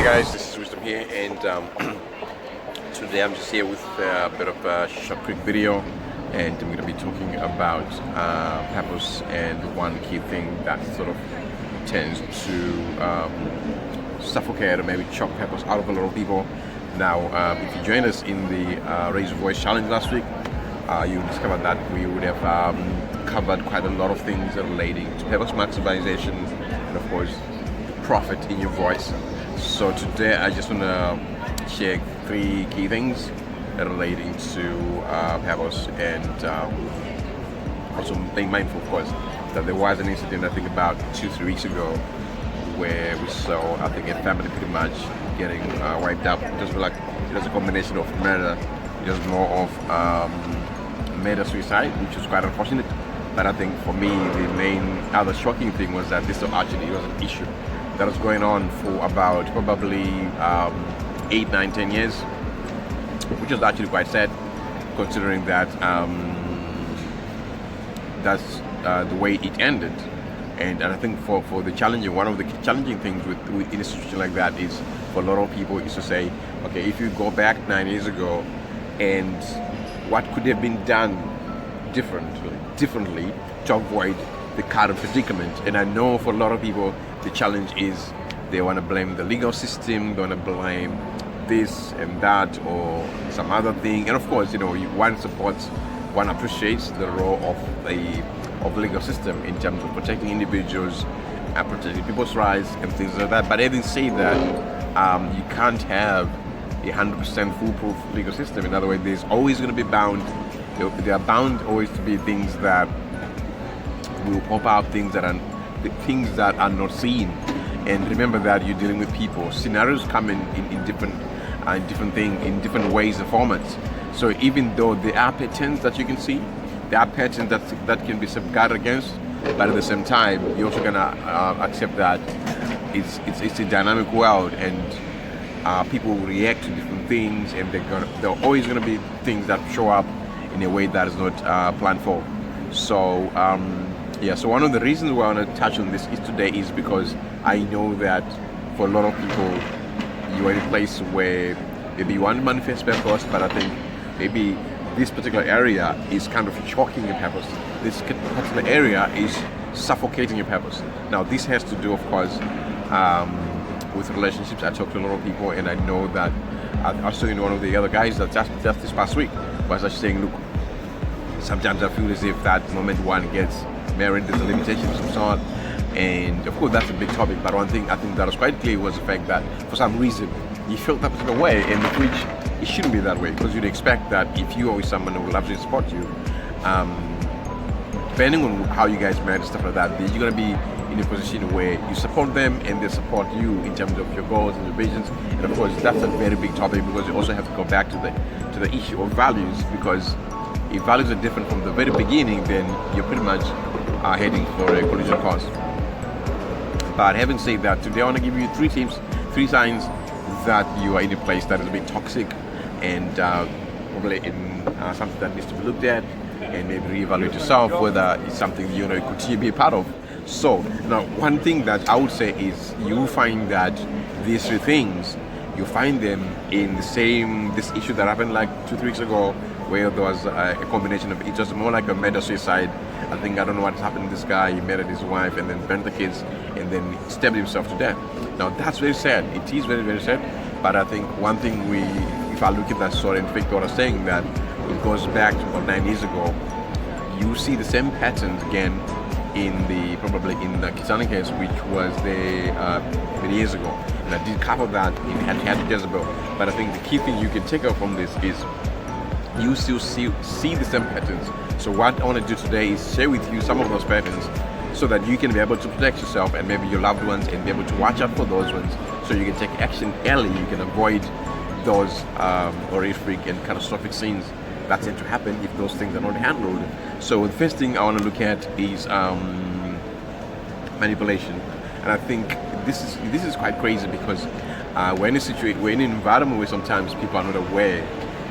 guys, this is Wisdom here, and today I'm just here with a bit of a short quick video, and I'm going to be talking about purpose and one key thing that sort of tends to suffocate or maybe choke purpose out of a lot of people. Now, if you joined us in the Raise Your Voice Challenge last week, you discovered that we would have covered quite a lot of things relating to purpose maximization and, of course, profit in your voice. So today I just want to share 3 key things relating to purpose, and also being mindful, of course, that there was an incident I think about 2-3 weeks ago where we saw I think a family pretty much getting wiped out. It was a combination of murder, just more of murder suicide, which was quite unfortunate. But I think for me the main other shocking thing was that this actually was an issue that was going on for about probably 8, 9, 10 years, which is actually quite sad, considering that that's the way it ended. And I think for the one of the challenging things with in a situation like that is for a lot of people is to say, okay, if you go back 9 years ago, and what could have been done differently to avoid the current predicament. And I know for a lot of people the challenge is they want to blame the legal system, they want to blame this and that or some other thing. And of course, one supports, one appreciates the role of the legal system in terms of protecting individuals and protecting people's rights and things like that. But having said that, you can't have a 100% foolproof legal system. In other words, there's always going to be there are bound always to be things that will pop up, things that are not seen. And remember that you're dealing with people. Scenarios come in different ways and formats. So even though there are patterns that you can see, there are patterns that can be safeguarded against, but at the same time you're also gonna accept that it's a dynamic world, and people will react to different things, and there are always gonna be things that show up in a way that is not planned for. So so one of the reasons why I want to touch on this today is because I know that for a lot of people, you are in a place where maybe you want to manifest purpose, but I think maybe this particular area is kind of choking your purpose. This particular area is suffocating your purpose. Now, this has to do, of course, with relationships. I talk to a lot of people, and I know that I was talking to one of the other guys that just this past week was actually saying, look, sometimes I feel as if that moment one gets married, there's a limitation of some sort, and of course that's a big topic. But one thing I think that was quite clear was the fact that for some reason you felt that particular way, and which it shouldn't be that way, because you'd expect that if you are with someone who loves you and support you, depending on how you guys marry and stuff like that, you're going to be in a position where you support them and they support you in terms of your goals and your visions. And of course that's a very big topic, because you also have to go back to the issue of values, because if values are different from the very beginning, then you're pretty much heading for a collision course. But having said that, today I want to give you 3 signs that you are in a place that is a bit toxic, and probably in something that needs to be looked at, and maybe reevaluate yourself whether it's something you continue to be a part of. So now, one thing that I would say is you find that these 3 things, you find them in this issue that happened like 2-3 weeks ago, where there was a combination of, it was more like a murder suicide. I don't know what happened to this guy. He murdered his wife and then burnt the kids and then stabbed himself to death. Now that's very sad. It is very, very sad. But I think one thing if I look at that story, in fact, what I was saying, that it goes back to about 9 years ago, you see the same patterns again probably in the Kisani case, which was there many years ago. And I did cover that in Had Jezebel. But I think the key thing you can take out from this is you still see the same patterns. So what I want to do today is share with you some of those patterns, so that you can be able to protect yourself and maybe your loved ones, and be able to watch out for those ones, so you can take action early. You can avoid those horrific and catastrophic scenes that tend to happen if those things are not handled. So the first thing I want to look at is manipulation. And I think this is quite crazy, because we're in an environment where sometimes people are not aware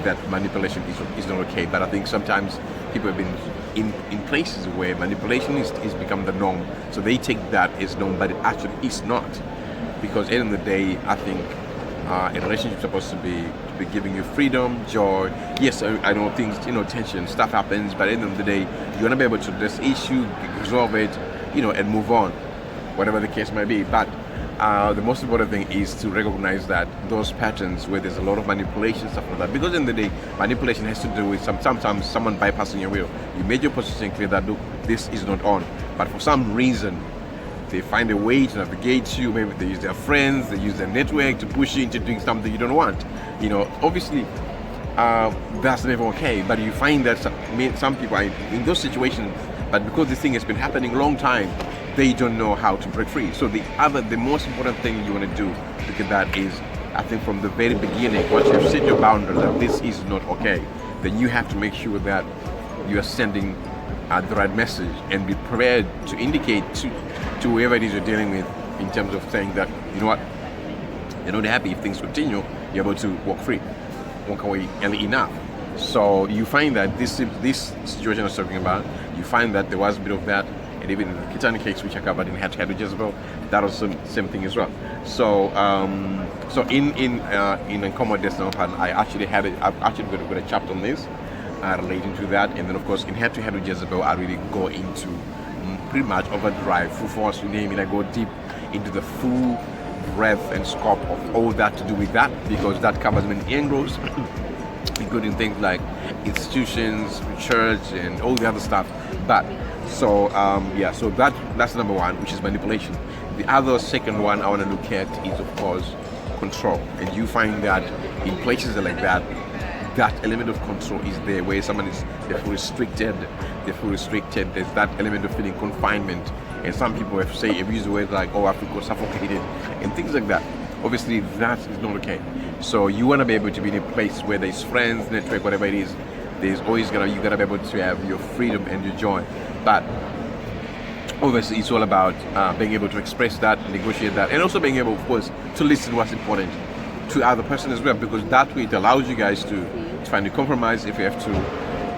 that manipulation is not okay. But I think sometimes people have been in places where manipulation is become the norm, so they take that as norm, but it actually is not. Because at the end of the day, I think A relationship is supposed to be giving you freedom, joy. Yes, I know things, tension, stuff happens, but at the end of the day, you want to be able to address the issue, resolve it, and move on, whatever the case might be. But the most important thing is to recognize that those patterns where there's a lot of manipulation, stuff like that, because in the day, manipulation has to do with sometimes someone bypassing your will. You made your position clear that, look, this is not on, but for some reason, they find a way to navigate you. Maybe they use their friends, they use their network to push you into doing something you don't want. Obviously, that's never okay. But you find that some people are in those situations, but because this thing has been happening a long time, they don't know how to break free. So the most important thing you want to do, look at that, is I think from the very beginning, once you've set your boundary that this is not okay, then you have to make sure that you are sending the right message and be prepared to indicate to whoever it is you're dealing with, in terms of saying that, you know what, you're not happy if things continue, you're able to walk free, walk away early enough. So you find that this situation I was talking about, you find that there was a bit of that, and even in the Kitani case, which I covered in Head to Head with Jezebel, that was the same thing as well. So in Uncommon Destiny, I've actually got a chapter on this relating to that, and then of course in Head to Head with Jezebel, I really go into pretty much overdrive, full force, you name it. I go deep into the full breadth and scope of all that to do with that, because that covers many angles, including things like institutions, church, and all the other stuff. But so that's number one, which is manipulation. The other second one I want to look at is, of course, control. And you find that in places like that element of control is there, where someone they feel restricted. There's that element of feeling confinement, and some people have used words like, I feel suffocated, and things like that. Obviously, that is not okay. So you want to be able to be in a place where there's friends, network, whatever it is. There's always you gotta be able to have your freedom and your joy. But obviously, it's all about being able to express that, negotiate that, and also being able, of course, to listen what's important to other person as well, because that way it allows you guys to find a compromise if you have to,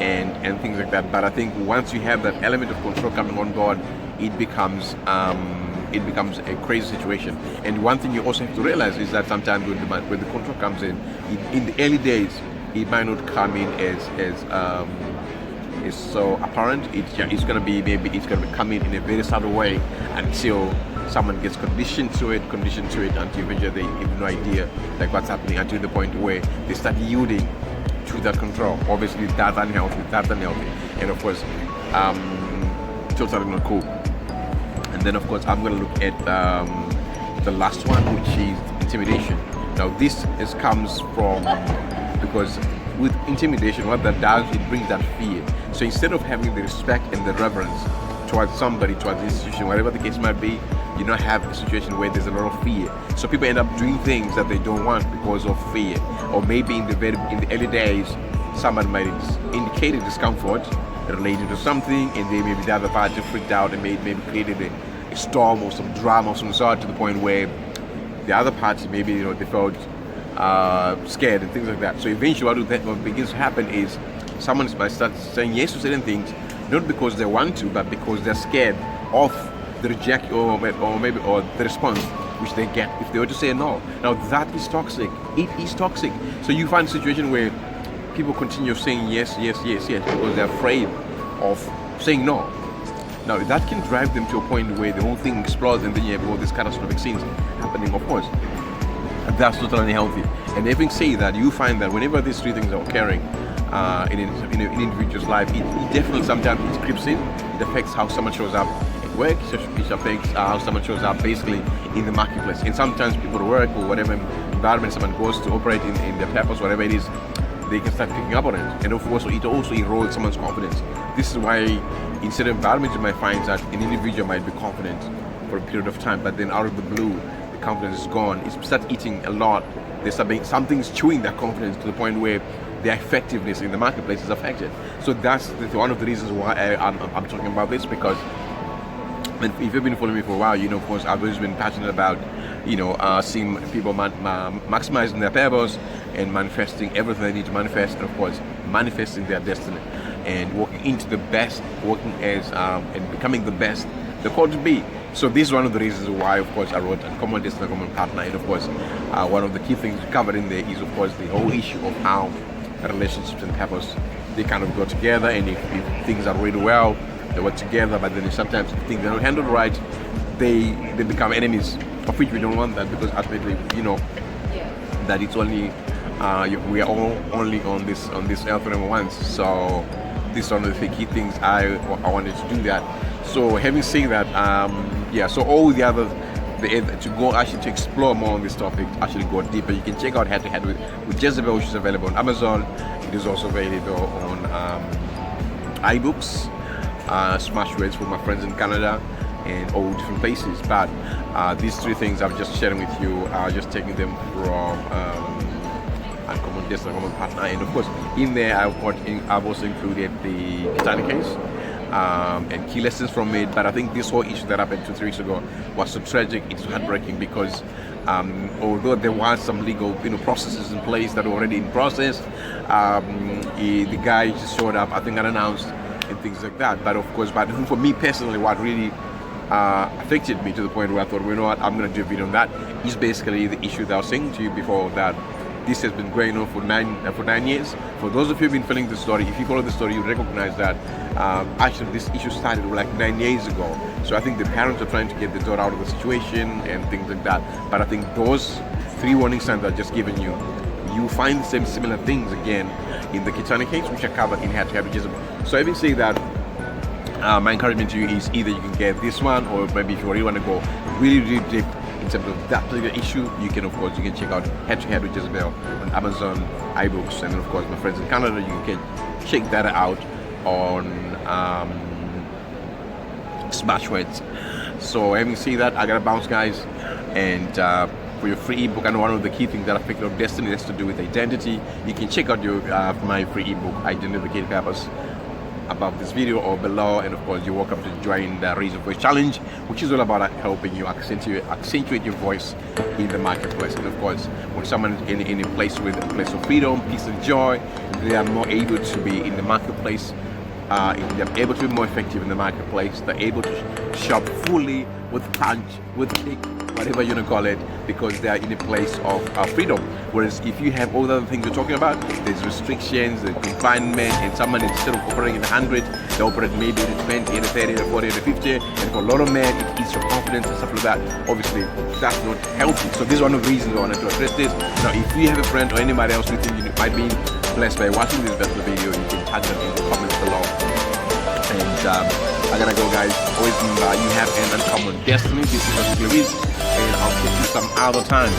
and things like that. But I think once you have that element of control coming on board, it becomes a crazy situation. And one thing you also have to realize is that sometimes when the control comes in the early days, it might not come in as so apparent. It's going to come in a very subtle way until someone gets conditioned to it until eventually they have no idea like what's happening, until the point where they start yielding to that control. Obviously, that's unhealthy, and of course, totally not cool. And then, of course, I'm going to look at the last one, which is intimidation. Now, this comes from, because with intimidation, what that does, it brings that fear. So instead of having the respect and the reverence towards somebody, towards the institution, whatever the case might be, you now have a situation where there's a lot of fear. So people end up doing things that they don't want because of fear. Or maybe in the early days, someone might indicate a discomfort related to something, and they maybe the other party freaked out and maybe created a storm or some drama of some sort, to the point where the other party maybe they felt scared and things like that. So eventually what begins to happen is someone might start saying yes to certain things, not because they want to, but because they're scared of the reject or the response which they get if they were to say no. Now that is toxic. It is toxic. So you find a situation where people continue saying yes because they're afraid of saying no. Now that can drive them to a point where the whole thing explodes, and then you have all these catastrophic scenes happening, of course. That's totally unhealthy. And having said that, you find that whenever these three things are occurring in an individual's life, it definitely sometimes it creeps in. It affects how someone shows up at work. It affects how someone shows up basically in the marketplace. And sometimes people at work or whatever environment someone goes to operate in their purpose, whatever it is, they can start picking up on it. And of course, it also erodes someone's confidence. This is why in certain environments you might find that an individual might be confident for a period of time, but then out of the blue, the confidence is gone. It starts eating a lot. Something's chewing that confidence to the point where their effectiveness in the marketplace is affected. So that's one of the reasons why I'm talking about this, because if you've been following me for a while, of course, I've always been passionate about, seeing people maximizing their purpose and manifesting everything they need to manifest, and of course, manifesting their destiny and walking into the best, working as and becoming the best they're called to be. So this is one of the reasons why, of course, I wrote Uncommon Destiny, Uncommon Partner. And of course, one of the key things covered in there is, of course, the whole issue of how relationships and purpose, they kind of go together. And if things are really well, they work together. But then sometimes if things are not handled right, they become enemies, of which we don't want that, because ultimately, you know, that it's only we are all only on this earth once. So this is one of the key things I wanted to do that. So having said that, yeah, so all the other, to go actually to explore more on this topic, actually go deeper, you can check out Head to Head with Jezebel, which is available on Amazon. It is also available on iBooks, Smash Words for my friends in Canada, and all different places. But these three things I'm just sharing with you, just taking them from Uncommon Destiny, Uncommon Partner. And of course, in there I've also included the Titanic case and key lessons from it. But I think this whole issue that happened 2-3 weeks ago was so tragic, it's heartbreaking, because although there was some legal processes in place that were already in process, the guy just showed up, I think, unannounced and things like that. But of course, but for me personally, what really affected me to the point where I thought, well, you know what, I'm going to do a video on that, is basically the issue that I was saying to you before, that this has been going on for 9 years. For those of you who've been following the story, if you follow the story, you recognize that actually this issue started like 9 years ago. So I think the parents are trying to get the daughter out of the situation and things like that. But I think those 3 warning signs I've just given you, you find the same similar things again in the Kitana case, which are covered in Head to Head with Jezebel. So having said that, my encouragement to you is either you can get this one, or maybe if you really want to go really deep in terms of that particular issue, you can, of course, you can check out Head to Head with Jezebel on Amazon, iBooks, and of course my friends in Canada, you can check that out on Smashwords. So having said that, I gotta bounce, guys. And for your free ebook, I know one of the key things that affect your destiny has to do with identity. You can check out your my free ebook, Identity Purpose, above this video or below. And of course, you're welcome to join the Raise Your Voice Challenge, which is all about helping you accentuate your voice in the marketplace. And of course, when someone is in a place of freedom, peace and joy, they are more able to be in the marketplace. They're able to be more effective in the marketplace. They're able to shop fully, with punch, with kick, whatever you want to call it, because they are in a place of freedom. Whereas if you have all the other things we're talking about, there's restrictions, there's confinement, and someone, instead of operating in 100, they operate maybe in 20, in 30, in 40, in 50, and for a lot of men, it eats your confidence and stuff like that. Obviously, that's not healthy. So this is one of the reasons I wanted to address this. Now, if you have a friend or anybody else who think you might be blessed by watching this video, you can tag them in the comments below. And I gotta go, guys. Always remember, you have an uncommon destiny. This is what it is, and I'll catch you some other time.